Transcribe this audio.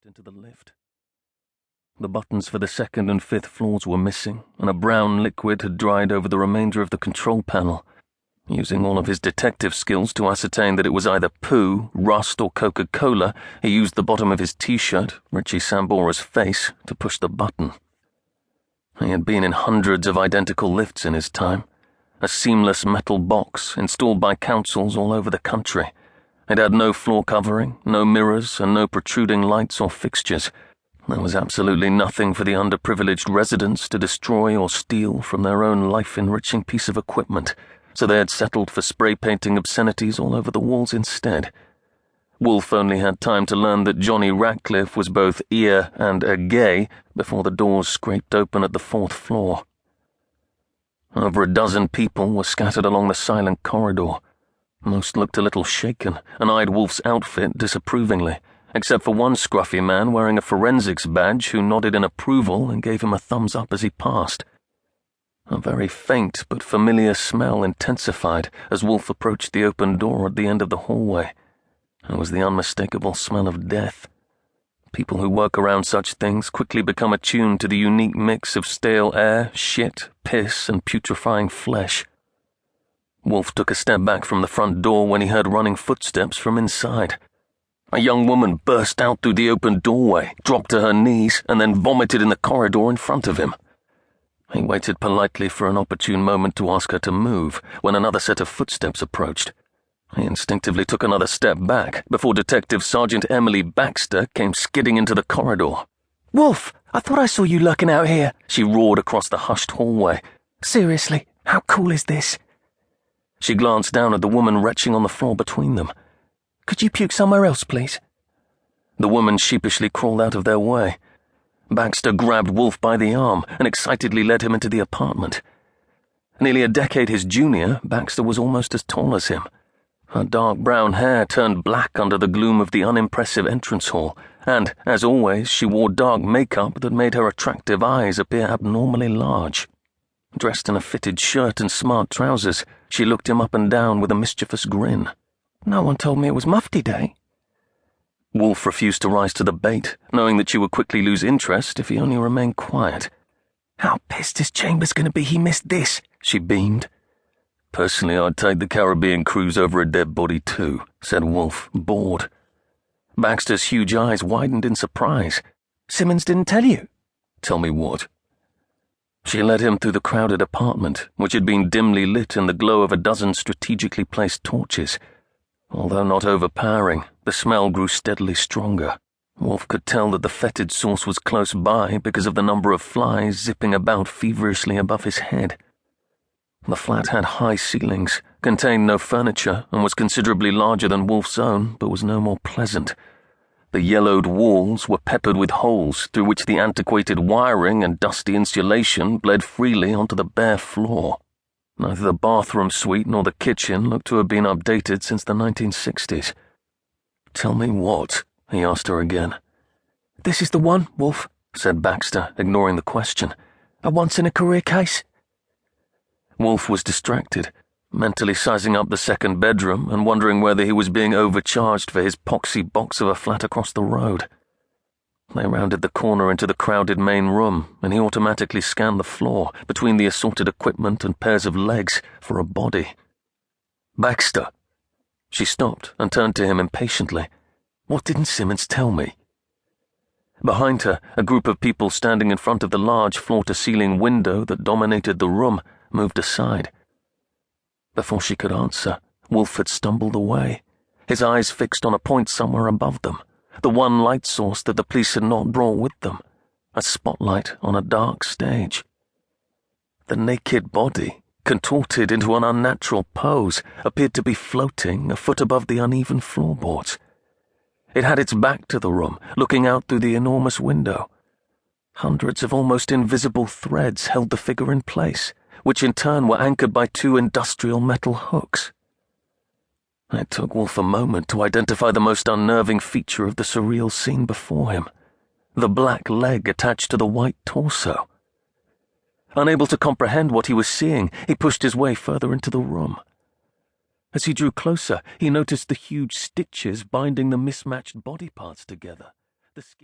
into the lift. The buttons for the second and fifth floors were missing, and a brown liquid had dried over the remainder of the control panel. Using all of his detective skills to ascertain that it was either poo, rust, or Coca-Cola, he used the bottom of his t-shirt, Richie Sambora's face, to push the button. He had been in hundreds of identical lifts in his time, a seamless metal box installed by councils all over the country. It had no floor covering, no mirrors, and no protruding lights or fixtures. There was absolutely nothing for the underprivileged residents to destroy or steal from their own life-enriching piece of equipment, so they had settled for spray-painting obscenities all over the walls instead. Wolf only had time to learn that Johnny Ratcliffe was both ear and a gay before the doors scraped open at the fourth floor. Over a dozen people were scattered along the silent corridor. Most looked a little shaken and eyed Wolf's outfit disapprovingly, except for one scruffy man wearing a forensics badge who nodded in approval and gave him a thumbs up as he passed. A very faint but familiar smell intensified as Wolf approached the open door at the end of the hallway. It was the unmistakable smell of death. People who work around such things quickly become attuned to the unique mix of stale air, shit, piss, and putrefying flesh. Wolf took a step back from the front door when he heard running footsteps from inside. A young woman burst out through the open doorway, dropped to her knees, and then vomited in the corridor in front of him. He waited politely for an opportune moment to ask her to move when another set of footsteps approached. He instinctively took another step back before Detective Sergeant Emily Baxter came skidding into the corridor. "Wolf, I thought I saw you lurking out here," she roared across the hushed hallway. "Seriously, how cool is this?" She glanced down at the woman retching on the floor between them. "Could you puke somewhere else, please?" The woman sheepishly crawled out of their way. Baxter grabbed Wolf by the arm and excitedly led him into the apartment. Nearly a decade his junior, Baxter was almost as tall as him. Her dark brown hair turned black under the gloom of the unimpressive entrance hall, and, as always, she wore dark makeup that made her attractive eyes appear abnormally large. Dressed in a fitted shirt and smart trousers, she looked him up and down with a mischievous grin. "No one told me it was Mufti Day." Wolf refused to rise to the bait, knowing that she would quickly lose interest if he only remained quiet. "How pissed is Chambers going to be he missed this?" she beamed. "Personally, I'd take the Caribbean cruise over a dead body too," said Wolf, bored. Baxter's huge eyes widened in surprise. "Simmons didn't tell you?" "Tell me what?" She led him through the crowded apartment, which had been dimly lit in the glow of a dozen strategically placed torches. Although not overpowering, the smell grew steadily stronger. Wolf could tell that the fetid source was close by because of the number of flies zipping about feverishly above his head. The flat had high ceilings, contained no furniture, and was considerably larger than Wolf's own, but was no more pleasant. The yellowed walls were peppered with holes through which the antiquated wiring and dusty insulation bled freely onto the bare floor. Neither the bathroom suite nor the kitchen looked to have been updated since the 1960s. "Tell me what?" he asked her again. "This is the one, Wolf," said Baxter, ignoring the question. "A once-in-a-career case." Wolf was distracted, mentally sizing up the second bedroom and wondering whether he was being overcharged for his poxy box of a flat across the road. They rounded the corner into the crowded main room, and he automatically scanned the floor, between the assorted equipment and pairs of legs, for a body. "Baxter!" She stopped and turned to him impatiently. "What didn't Simmons tell me?" Behind her, a group of people standing in front of the large floor-to-ceiling window that dominated the room moved aside. Before she could answer, Wolf had stumbled away, his eyes fixed on a point somewhere above them, the one light source that the police had not brought with them, a spotlight on a dark stage. The naked body, contorted into an unnatural pose, appeared to be floating a foot above the uneven floorboards. It had its back to the room, looking out through the enormous window. Hundreds of almost invisible threads held the figure in place, which in turn were anchored by two industrial metal hooks. It took Wolf a moment to identify the most unnerving feature of the surreal scene before him, the black leg attached to the white torso. Unable to comprehend what he was seeing, he pushed his way further into the room. As he drew closer, he noticed the huge stitches binding the mismatched body parts together. The skin